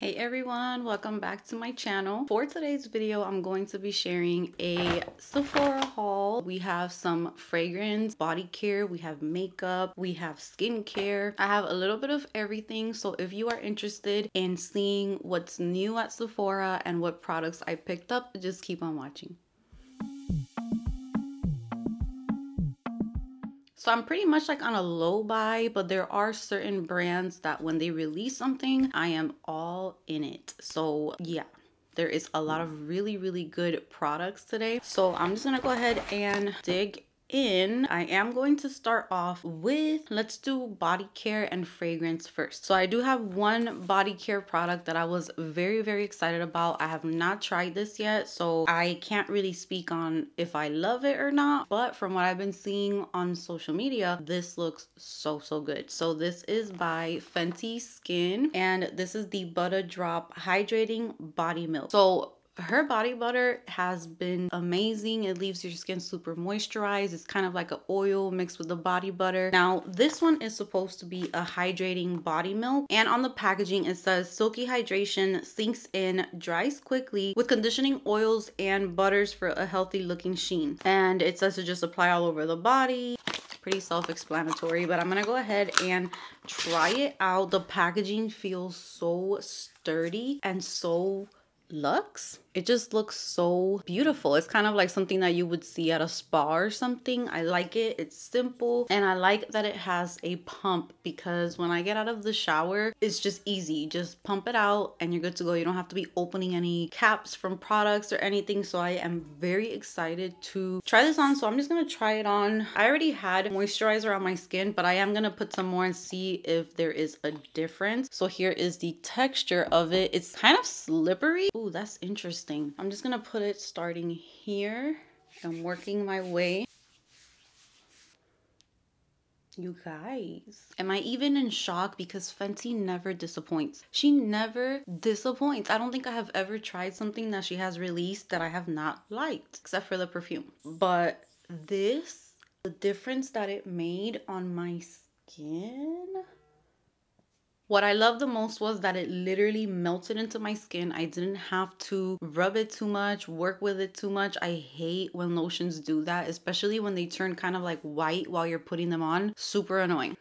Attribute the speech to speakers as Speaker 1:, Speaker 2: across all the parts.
Speaker 1: Hey everyone, welcome back to my channel. For today's video, I'm going to be sharing a Sephora haul. We have some fragrance, body care, we have makeup, we have skincare. I have a little bit of everything, so if you are interested in seeing what's new at Sephora and what products I picked up, just keep on watching. So I'm pretty much like on a low buy, but there are certain brands that when they release something, I am all in it. So yeah, there is a lot of really good products today. So I'm just gonna go ahead and dig in. I am going to start off with, let's do body care and fragrance first. So I do have one body care product that I was very excited about. I have not tried this yet, so I can't really speak on if I love it or not, but from what I've been seeing on social media, this looks so good. So this is by Fenty Skin, and this is the Butter Drop Hydrating Body Milk. So her body butter has been amazing. It leaves your skin super moisturized. It's kind of like an oil mixed with the body butter. Now, this one is supposed to be a hydrating body milk, and on the packaging it says silky hydration, sinks in, dries quickly with conditioning oils and butters for a healthy looking sheen. And it says to just apply all over the body. Pretty self-explanatory, but I'm gonna go ahead and try it out. The packaging feels so sturdy and so luxe. It just looks so beautiful. It's kind of like something that you would see at a spa or something. I like it. It's simple, and I like that it has a pump, because when I get out of the shower, it's just easy. Just pump it out and you're good to go. You don't have to be opening any caps from products or anything. So I am very excited to try this on. So I'm just gonna try it on. I already had moisturizer on my skin, but I am gonna put some more and see if there is a difference. So here is the texture of it. It's kind of slippery. Ooh, that's interesting. I'm just gonna put it starting here. I'm working my way. You guys, am I even in shock? Because Fenty never disappoints. She never disappoints. I don't think I have ever tried something that she has released that I have not liked, except for the perfume. But this, the difference that it made on my skin. What I loved the most was that it literally melted into my skin. I didn't have to rub it too much, work with it too much. I hate when lotions do that, especially when they turn kind of like white while you're putting them on. Super annoying.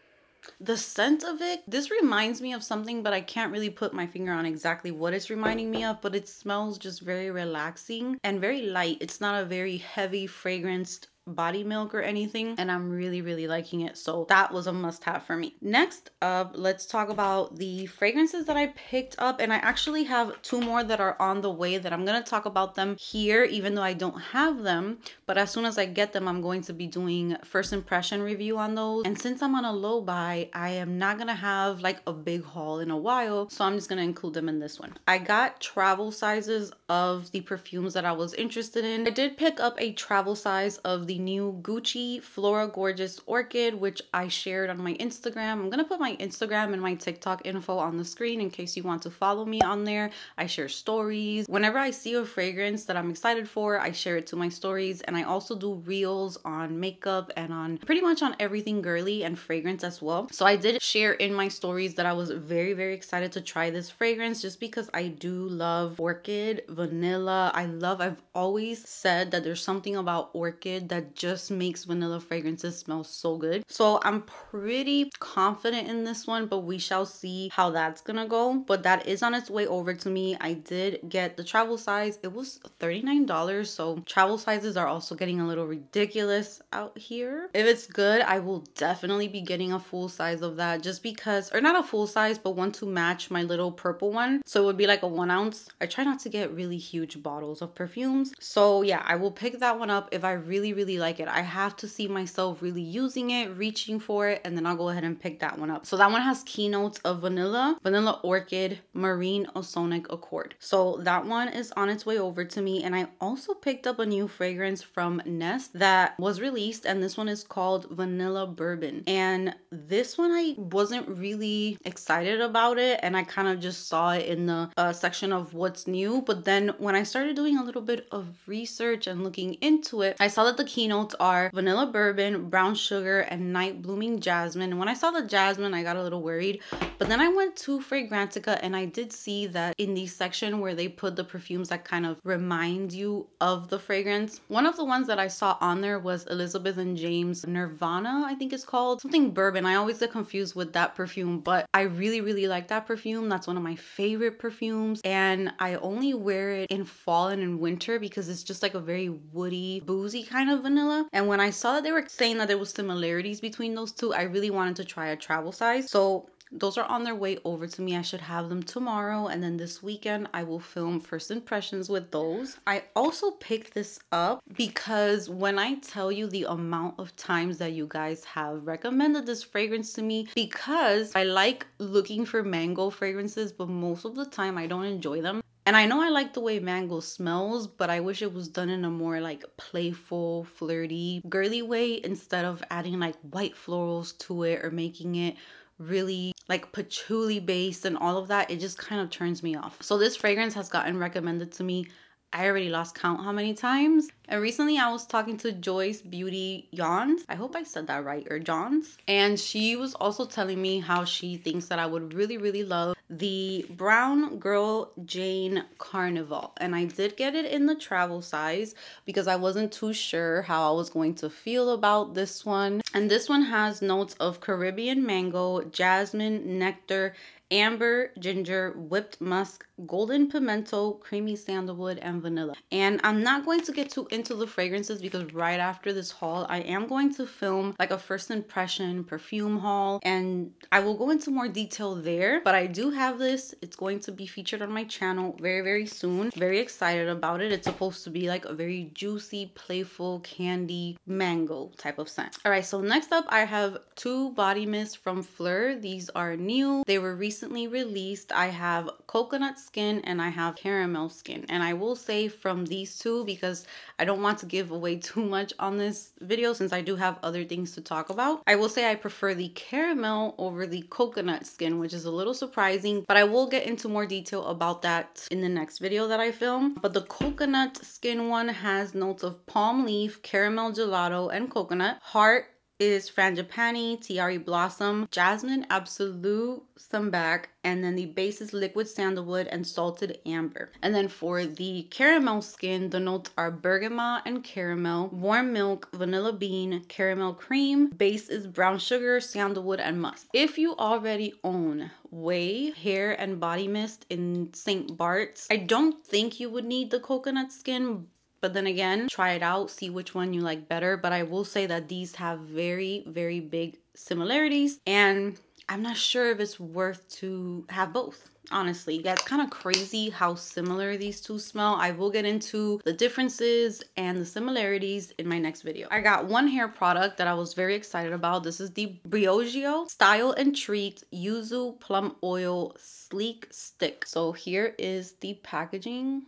Speaker 1: The scent of it, this reminds me of something, but I can't really put my finger on exactly what it's reminding me of, but it smells just very relaxing and very light. It's not a very heavy fragranced body milk or anything, and I'm really liking it. So that was a must-have for me. Next up, let's talk about the fragrances that I picked up, and I actually have two more that are on the way that I'm gonna talk about them here, even though I don't have them. But as soon as I get them, I'm going to be doing first impression review on those. And since I'm on a low buy, I am not gonna have like a big haul in a while, so I'm just gonna include them in this one. I got travel sizes of the perfumes that I was interested in. I did pick up a travel size of the new Gucci Flora Gorgeous Orchid, which I shared on my Instagram. I'm gonna put my Instagram and my TikTok info on the screen in case you want to follow me on there. I share stories. Whenever I see a fragrance that I'm excited for, I share it to my stories, and I also do reels on makeup and on pretty much on everything girly and fragrance as well. So I did share in my stories that I was very excited to try this fragrance, just because I do love orchid, vanilla. I've always said that there's something about orchid that just makes vanilla fragrances smell so good. So I'm pretty confident in this one, but we shall see how that's gonna go. But that is on its way over to me. I did get the travel size. It was $39, so travel sizes are also getting a little ridiculous out here. If it's good, I will definitely be getting a full size of that, just because, or not a full size, but one to match my little purple one. So it would be like a 1 ounce. I try not to get really huge bottles of perfumes. So yeah, I will pick that one up if I really like it. I have to see myself really using it, reaching for it, and then I'll go ahead and pick that one up. So that one has keynotes of vanilla orchid, marine ozonic accord. So that one is on its way over to me. And I also picked up a new fragrance from Nest that was released, and this one is called Vanilla Bourbon. And this one, I wasn't really excited about it, and I kind of just saw it in the section of what's new. But then when I started doing a little bit of research and looking into it, I saw that the keynote key notes are vanilla bourbon, brown sugar, and night blooming jasmine. And when I saw the jasmine, I got a little worried, but then I went to Fragrantica and I did see that in the section where they put the perfumes that kind of remind you of the fragrance, one of the ones that I saw on there was Elizabeth and James Nirvana, I think it's called, something bourbon. I always get confused with that perfume, but I really like that perfume. That's one of my favorite perfumes, and I only wear it in fall and in winter because it's just like a very woody, boozy kind of vanilla. And when I saw that they were saying that there was similarities between those two, I really wanted to try a travel size. So those are on their way over to me. I should have them tomorrow, and then this weekend I will film first impressions with those. I also picked this up because when I tell you the amount of times that you guys have recommended this fragrance to me, because I like looking for mango fragrances, but most of the time I don't enjoy them. And I know I like the way mango smells, but I wish it was done in a more like playful, flirty, girly way instead of adding like white florals to it or making it really like patchouli based and all of that. It just kind of turns me off. So this fragrance has gotten recommended to me, I already lost count how many times. And recently I was talking to Joyce Beauty Johns, I hope I said that right, or Johns, and she was also telling me how she thinks that I would really love the Brown Girl Jane Carnival. And I did get it in the travel size because I wasn't too sure how I was going to feel about this one. And this one has notes of Caribbean mango, jasmine, nectar, amber, ginger, whipped musk, golden pimento, creamy sandalwood, and vanilla. And I'm not going to get too into the fragrances because right after this haul, I am going to film like a first impression perfume haul, and I will go into more detail there. But I do have this. It's going to be featured on my channel very soon. Very excited about it. It's supposed to be like a very juicy, playful, candy, mango type of scent. All right, so next up, I have two body mists from Fleur. These are new. They were recently released. I have coconut skin and I have caramel skin. And I will say from these two, because I don't want to give away too much on this video since I do have other things to talk about, I will say I prefer the caramel over the coconut skin, which is a little surprising, but I will get into more detail about that in the next video that I film. But the coconut skin one has notes of palm leaf, caramel gelato, and coconut. Heart is frangipani, tiare blossom, jasmine absolute, sambac, and then the base is liquid sandalwood and salted amber. And then for the caramel skin, the notes are bergamot and caramel, warm milk, vanilla bean, caramel cream, base is brown sugar, sandalwood, and musk. If you already own Way hair and body mist in St. Bart's, I don't think you would need the coconut skin. But then again, try it out, see which one you like better. But I will say that these have very big similarities, and I'm not sure if it's worth to have both. Honestly, yeah, it's kind of crazy how similar these two smell. I will get into the differences and the similarities in my next video. I got one hair product that I was very excited about. This is the Briogeo Style and Treat Yuzu Plum Oil Sleek Stick. So here is the packaging.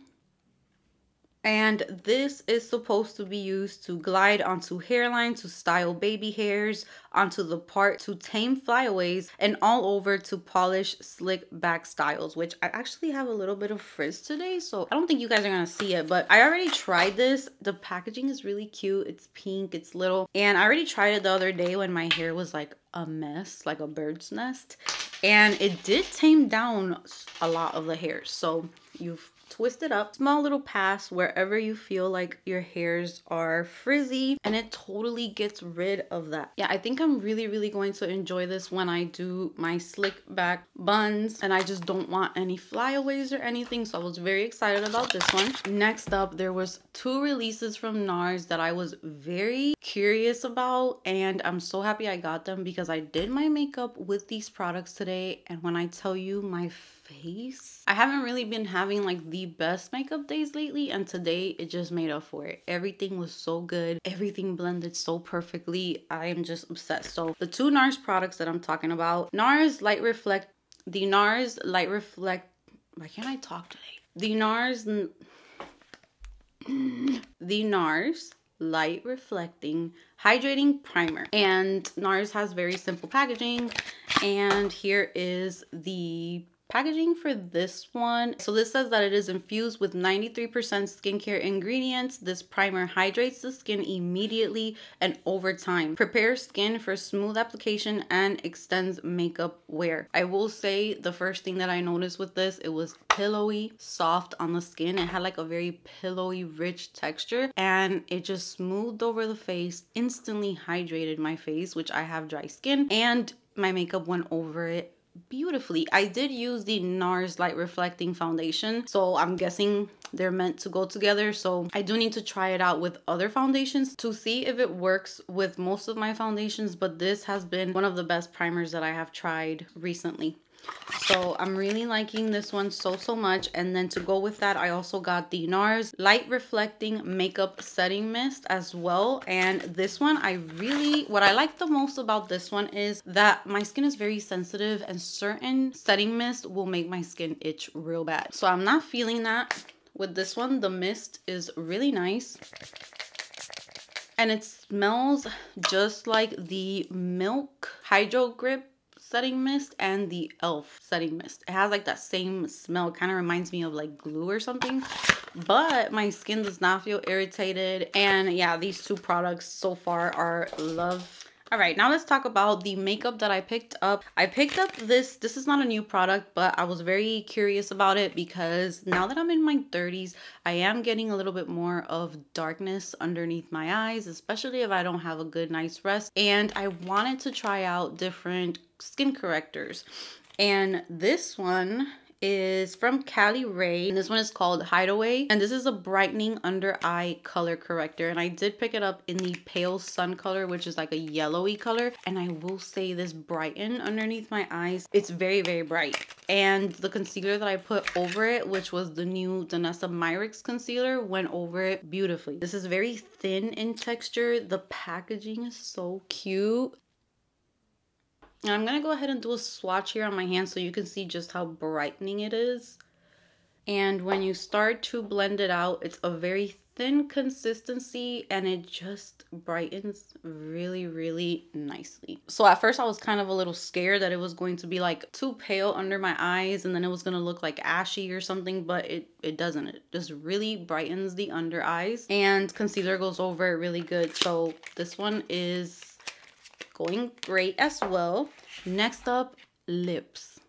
Speaker 1: And this is supposed to be used to glide onto hairline, to style baby hairs, onto the part to tame flyaways, and all over to polish slick back styles, which I actually have a little bit of frizz today, so I don't think you guys are gonna see it, but I already tried this. The packaging is really cute. It's pink, it's little, and I already tried it the other day when my hair was like a mess, like a bird's nest, and it did tame down a lot of the hair. So you've twist it up, small little pass wherever you feel like your hairs are frizzy, and it totally gets rid of that. Yeah, I think I'm really going to enjoy this when I do my slick back buns and I just don't want any flyaways or anything, so I was very excited about this one. Next up, there was two releases from NARS that I was very curious about, and I'm so happy I got them because I did my makeup with these products today, and when I tell you my face, I haven't really been having like the best makeup days lately, and today it just made up for it. Everything was so good, everything blended so perfectly. I am just obsessed. So the two NARS products that I'm talking about, NARS Light Reflect, the NARS Light Reflect, why can't I talk today? The NARS Light Reflecting Hydrating Primer, and NARS has very simple packaging, and here is the packaging for this one. So this says that it is infused with 93% skincare ingredients. This primer hydrates the skin immediately and over time. Prepares skin for smooth application and extends makeup wear. I will say the first thing that I noticed with this, it was pillowy, soft on the skin. It had like a very pillowy, rich texture, and it just smoothed over the face, instantly hydrated my face, which I have dry skin, and my makeup went over it beautifully. I did use the NARS Light Reflecting Foundation, so I'm guessing they're meant to go together. So I do need to try it out with other foundations to see if it works with most of my foundations, but this has been one of the best primers that I have tried recently. So I'm really liking this one so much. And then to go with that, I also got the NARS Light Reflecting Makeup Setting Mist as well. And this one, what I like the most about this one is that my skin is very sensitive, and certain setting mist will make my skin itch real bad. So I'm not feeling that with this one. The mist is really nice. And it smells just like the Milk Hydro Grip setting mist and the e.l.f. setting mist. It has like that same smell. Kind of reminds me of like glue or something, but my skin does not feel irritated. And yeah, these two products so far are love. All right, now let's talk about the makeup that I picked up. I picked up this is not a new product, but I was very curious about it because now that I'm in my 30s, I am getting a little bit more of darkness underneath my eyes, especially if I don't have a good night's rest. And I wanted to try out different skin correctors. And this one is from Cali Ray, and this one is called Hideaway, and this is a brightening under eye color corrector. And I did pick it up in the pale sun color, which is like a yellowy color, and I will say this brighten underneath my eyes. It's very bright. And the concealer that I put over it, which was the new Danessa Myricks concealer, went over it beautifully. This is very thin in texture. The packaging is so cute. And I'm going to go ahead and do a swatch here on my hand so you can see just how brightening it is. And when you start to blend it out, it's a very thin consistency and it just brightens really nicely. So at first I was kind of a little scared that it was going to be like too pale under my eyes and then it was going to look like ashy or something, but it doesn't. It just really brightens the under eyes, and concealer goes over it really good. So this one is going great as well. Next up, lips.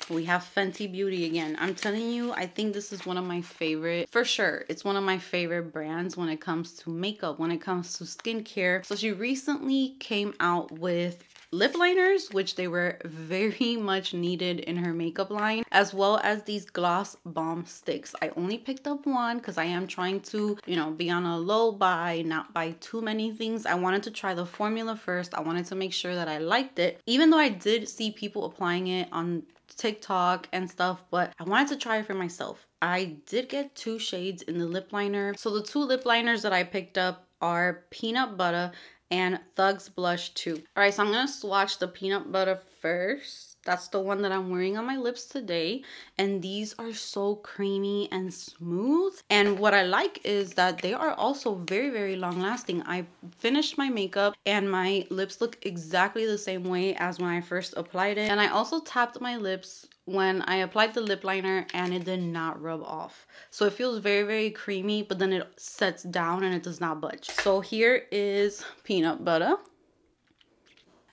Speaker 1: We have Fenty Beauty again. I'm telling you, I think this is one of my favorite, for sure. It's one of my favorite brands when it comes to makeup, when it comes to skincare. So she recently came out with lip liners, which they were very much needed in her makeup line, as well as these gloss bomb sticks. I only picked up one because I am trying to, you know, be on a low buy, not buy too many things. I wanted to try the formula first. I wanted to make sure that I liked it, even though I did see people applying it on TikTok and stuff, but I wanted to try it for myself. I did get 2 shades in the lip liner. So the 2 lip liners that I picked up are Peanut Butter and Thugs Blush 2. All right, so I'm gonna swatch the Peanut Butter first. That's the one that I'm wearing on my lips today. And these are so creamy and smooth. And what I like is that they are also very long lasting. I finished my makeup and my lips look exactly the same way as when I first applied it. And I also tapped my lips when I applied the lip liner and it did not rub off. So it feels very creamy, but then it sets down and it does not budge. So here is Peanut Butter.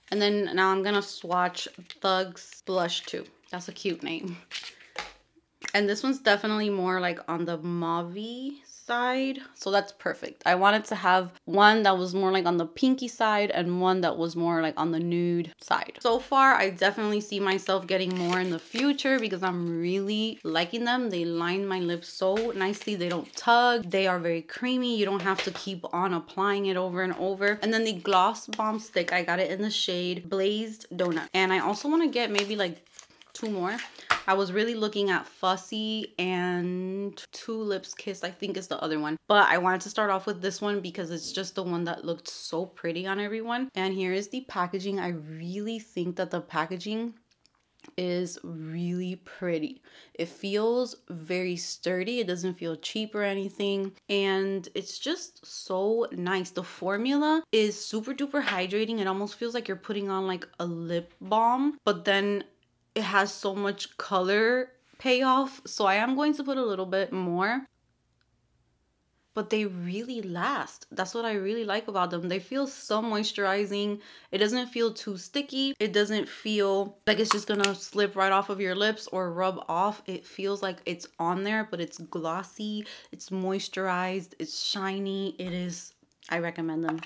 Speaker 1: And then now I'm gonna swatch Thugs Blush 2. That's a cute name. And this one's definitely more like on the mauve-y side, so that's perfect. I wanted to have one that was more like on the pinky side and one that was more like on the nude side. So far, I definitely see myself getting more in the future because I'm really liking them. They line my lips so nicely. They don't tug. They are very creamy. You don't have to keep on applying it over and over. And then the Gloss Bomb Stick, I got it in the shade Blazed Donut. And I also want to get maybe like 2 more. I was really looking at Fussy and Tulips Kiss, I think is the other one. But I wanted to start off with this one because it's just the one that looked so pretty on everyone. And here is the packaging. I really think that the packaging is really pretty. It feels very sturdy. It doesn't feel cheap or anything. And it's just so nice. The formula is super duper hydrating. It almost feels like you're putting on like a lip balm, but then it has so much color payoff. So I am going to put a little bit more. But they really last. That's what I really like about them. They feel so moisturizing. It doesn't feel too sticky. It doesn't feel like it's just gonna slip right off of your lips or rub off. It feels like it's on there, but it's glossy, it's moisturized, it's shiny. I recommend them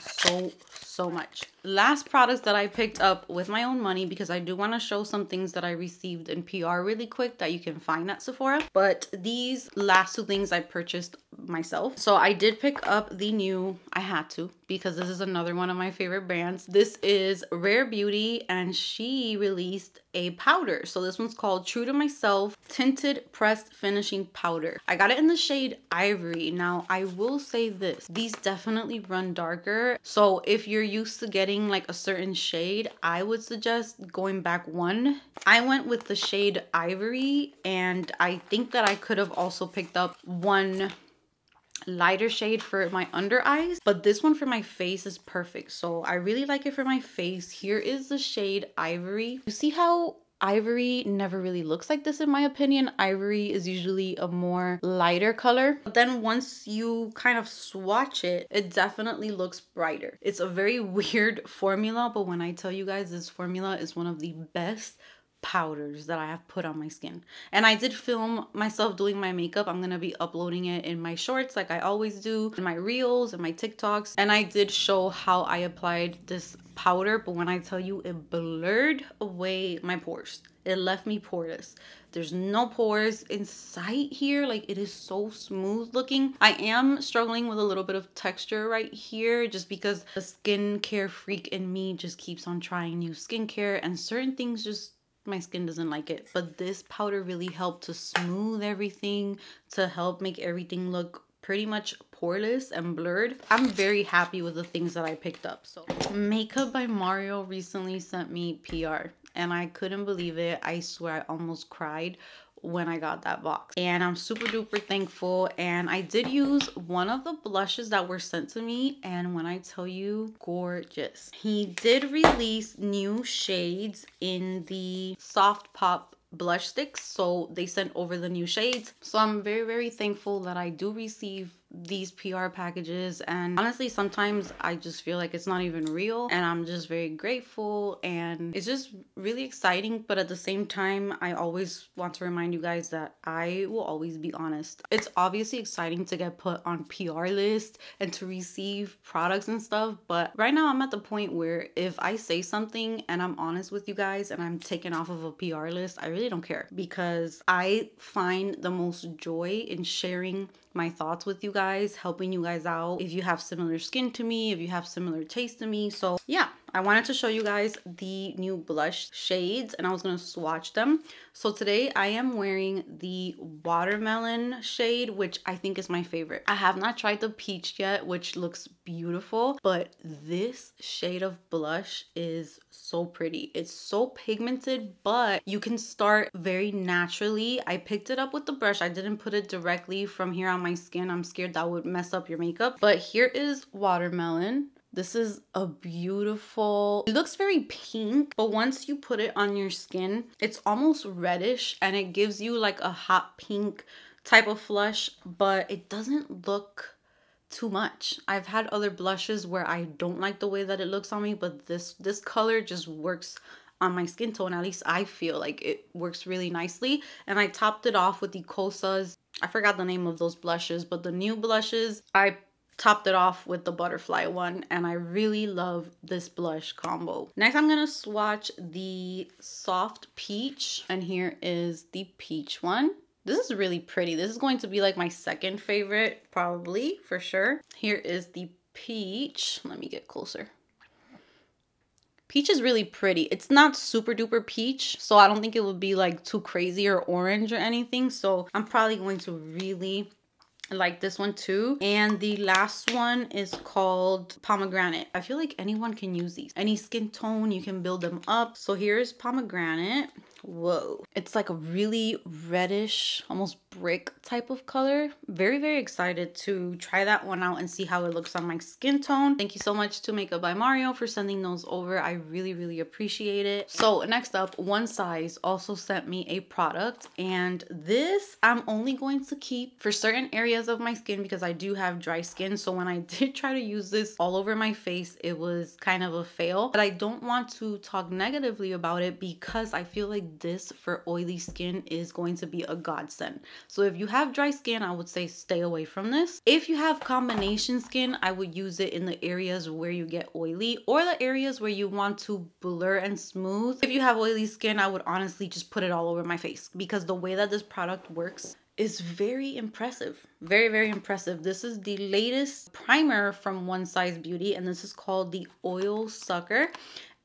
Speaker 1: so much. Last products that I picked up with my own money, because I do want to show some things that I received in PR really quick that you can find at Sephora. But these last two things I purchased myself. So I did pick up the new, I had to, because this is another one of my favorite brands. This is Rare Beauty, and she released a powder. So this one's called True to Myself Tinted Pressed Finishing Powder. I got it in the shade Ivory. Now I will say this, these definitely run darker. So if you're used to getting like a certain shade, I would suggest going back one. I went with the shade Ivory, and I think that I could have also picked up one lighter shade for my under eyes, but this one for my face is perfect. So I really like it for my face. Here is the shade Ivory. You see how Ivory never really looks like this in my opinion. Ivory is usually a more lighter color, but then once you kind of swatch it, it definitely looks brighter. It's a very weird formula, but when I tell you guys, this formula is one of the best powders that I have put on my skin. And I did film myself doing my makeup. I'm gonna be uploading it in my shorts like I always do, in my reels and my TikToks. And I did show how I applied this powder, but when I tell you, it blurred away my pores. It left me poreless. There's no pores in sight here. Like, it is so smooth looking. I am struggling with a little bit of texture right here, just because the skincare freak in me just keeps on trying new skincare, and certain things just, my skin doesn't like it. But this powder really helped to smooth everything, to help make everything look pretty much poreless and blurred. I'm very happy with the things that I picked up. So Makeup by Mario recently sent me PR, and I couldn't believe it. I swear I almost cried when I got that box, and I'm super duper thankful. And I did use one of the blushes that were sent to me, and when I tell you, gorgeous. He did release new shades in the Soft Pop blush sticks, so they sent over the new shades. So I'm very thankful that I do receive these PR packages, and honestly sometimes I just feel like it's not even real, and I'm just very grateful, and it's just really exciting. But at the same time, I always want to remind you guys that I will always be honest. It's obviously exciting to get put on PR lists and to receive products and stuff, but right now I'm at the point where if I say something and I'm honest with you guys and I'm taken off of a PR list, I really don't care, because I find the most joy in sharing my thoughts with you guys, helping you guys out if you have similar skin to me, if you have similar taste to me. So yeah, I wanted to show you guys the new blush shades, and I was gonna swatch them. So today I am wearing the watermelon shade, which I think is my favorite. I have not tried the peach yet, which looks beautiful, but this shade of blush is so pretty. It's so pigmented, but you can start very naturally. I picked it up with the brush. I didn't put it directly from here on my skin. I'm scared that would mess up your makeup. But here is watermelon. This is a beautiful, it looks very pink, but once you put it on your skin, it's almost reddish, and it gives you like a hot pink type of flush, but it doesn't look too much. I've had other blushes where I don't like the way that it looks on me, but this color just works on my skin tone. At least I feel like it works really nicely. And I topped it off with the Kosas. I forgot the name of those blushes, but the new blushes, I topped it off with the butterfly one, and I really love this blush combo. Next, I'm gonna swatch the Soft Peach, and here is the peach one. This is really pretty. This is going to be like my second favorite, probably, for sure. Here is the peach. Let me get closer. Peach is really pretty. It's not super duper peach, so I don't think it would be like too crazy or orange or anything. So I'm probably going to really like this one too. And the last one is called Pomegranate. I feel like anyone can use these. Any skin tone, you can build them up. So here's Pomegranate. Whoa. It's like a really reddish, almost brick type of color. Very, very excited to try that one out and see how it looks on my skin tone. Thank you so much to Makeup by Mario for sending those over. I really, really appreciate it. So next up, One Size also sent me a product, and this I'm only going to keep for certain areas of my skin because I do have dry skin. So when I did try to use this all over my face, it was kind of a fail. But I don't want to talk negatively about it because I feel like this for oily skin is going to be a godsend. So if you have dry skin, I would say stay away from this. If you have combination skin, I would use it in the areas where you get oily or the areas where you want to blur and smooth. If you have oily skin, I would honestly just put it all over my face because the way that this product works is very impressive. Very, very impressive. This is the latest primer from One Size Beauty, and this is called the Oil Sucker.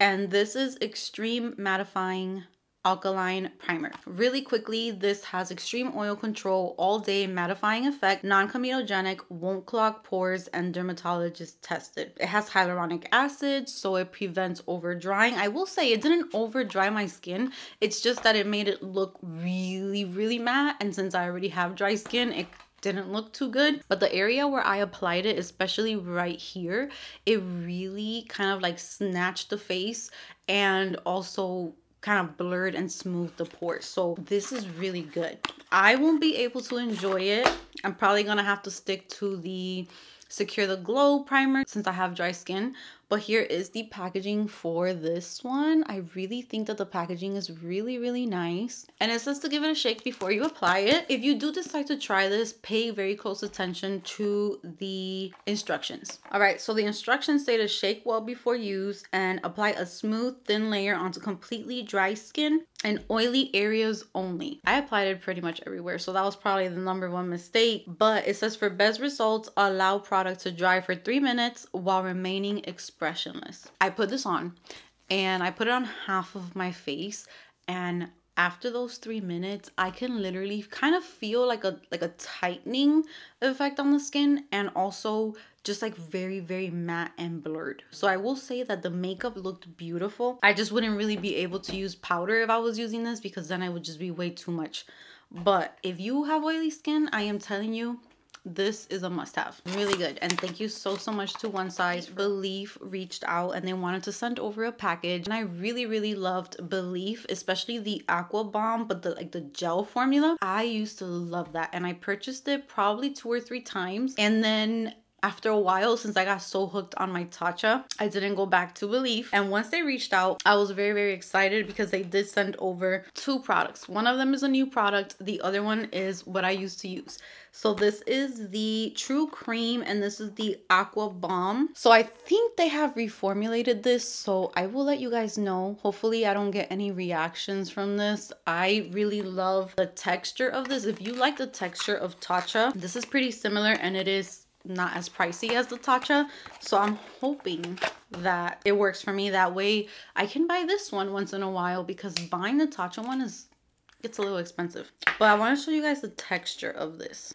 Speaker 1: And this is Extreme Mattifying Alkaline Primer. Really quickly, this has extreme oil control, all day mattifying effect, non-comedogenic, won't clog pores, and dermatologist tested. It has hyaluronic acid, so it prevents over drying. I will say it didn't over dry my skin. It's just that it made it look really, really matte. And since I already have dry skin, it didn't look too good. But the area where I applied it, especially right here, it really kind of like snatched the face and also kind of blurred and smoothed the pores. So this is really good. I won't be able to enjoy it. I'm probably gonna have to stick to the Secure the Glow primer since I have dry skin. But here is the packaging for this one. I really think that the packaging is really, really nice. And it says to give it a shake before you apply it. If you do decide to try this, pay very close attention to the instructions. All right, so the instructions say to shake well before use and apply a smooth, thin layer onto completely dry skin and oily areas only. I applied it pretty much everywhere, so that was probably the #1 mistake. But it says for best results, allow product to dry for 3 minutes while remaining expressionless. I put this on and I put it on half of my face, and after those 3 minutes, I can literally kind of feel like a tightening effect on the skin, and also just like very, very matte and blurred. So I will say that the makeup looked beautiful. I just wouldn't really be able to use powder if I was using this because then it would just be way too much. But if you have oily skin, I am telling you, this is a must-have. Really good. And thank you so much to One Size. Belief reached out and they wanted to send over a package, and I really loved Belief, especially the Aqua Bomb, but the gel formula. I used to love that, and I purchased it probably 2 or 3 times, and then after a while, since I got so hooked on my Tatcha, I didn't go back to Belief. And once they reached out, I was very excited because they did send over 2 products. One of them is a new product. The other one is what I used to use. So this is the True Cream and this is the Aqua Bomb. So I think they have reformulated this, so I will let you guys know. Hopefully I don't get any reactions from this. I really love the texture of this. If you like the texture of Tatcha, this is pretty similar, and it is not as pricey as the Tatcha, so I'm hoping that it works for me. That way I can buy this one once in a while, because buying the Tatcha one it's a little expensive. But I want to show you guys the texture of this,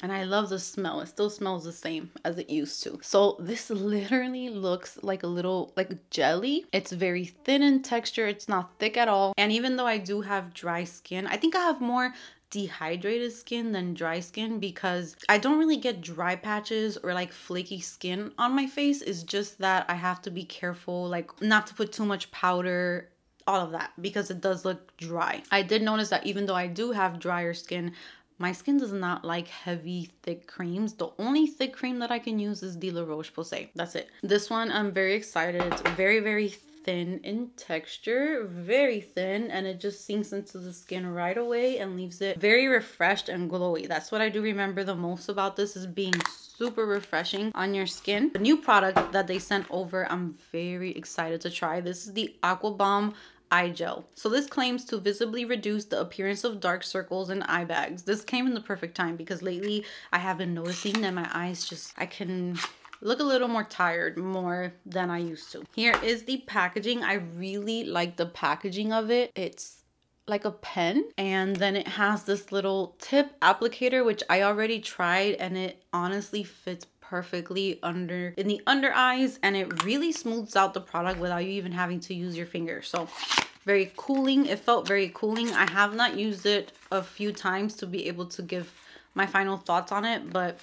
Speaker 1: and I love the smell. It still smells the same as it used to. So this literally looks like a little jelly. It's very thin in texture. It's not thick at all. And even though I do have dry skin, I think I have more dehydrated skin than dry skin because I don't really get dry patches or like flaky skin on my face. It's just that I have to be careful, like not to put too much powder, all of that, because it does look dry. I did notice that even though I do have drier skin, my skin does not like heavy, thick creams. The only thick cream that I can use is the La Roche-Posay. That's it. This one, I'm very excited. It's very thin in texture, very thin, and it just sinks into the skin right away and leaves it very refreshed and glowy. That's what I do remember the most about this, is being super refreshing on your skin. The new product that they sent over, I'm very excited to try. This is the Aqua Bomb Eye Gel. So this claims to visibly reduce the appearance of dark circles and eye bags. This came in the perfect time because lately I have been noticing that my eyes I can look a little more tired, more than I used to. Here is the packaging. I really like the packaging of it. It's like a pen, and then it has this little tip applicator, which I already tried, and it honestly fits perfectly in the under eyes, and it really smooths out the product without you even having to use your finger. So very cooling. It felt very cooling. I have not used it a few times to be able to give my final thoughts on it, but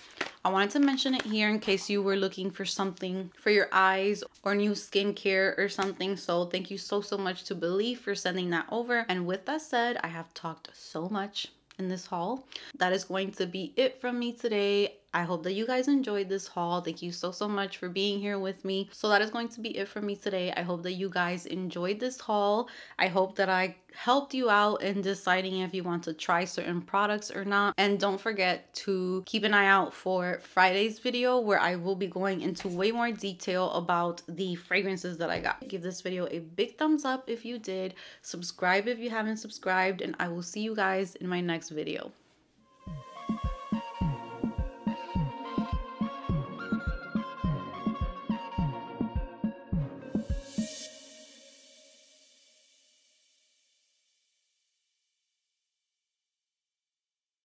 Speaker 1: I wanted to mention it here in case you were looking for something for your eyes or new skincare or something. So thank you so much to Believe for sending that over. And with that said, I have talked so much in this haul. That is going to be it from me today. I hope that you guys enjoyed this haul. Thank you so much for being here with me. So that is going to be it for me today. I hope that you guys enjoyed this haul. I hope that I helped you out in deciding if you want to try certain products or not. And don't forget to keep an eye out for Friday's video, where I will be going into way more detail about the fragrances that I got. Give this video a big thumbs up if you did. Subscribe if you haven't subscribed, and I will see you guys in my next video.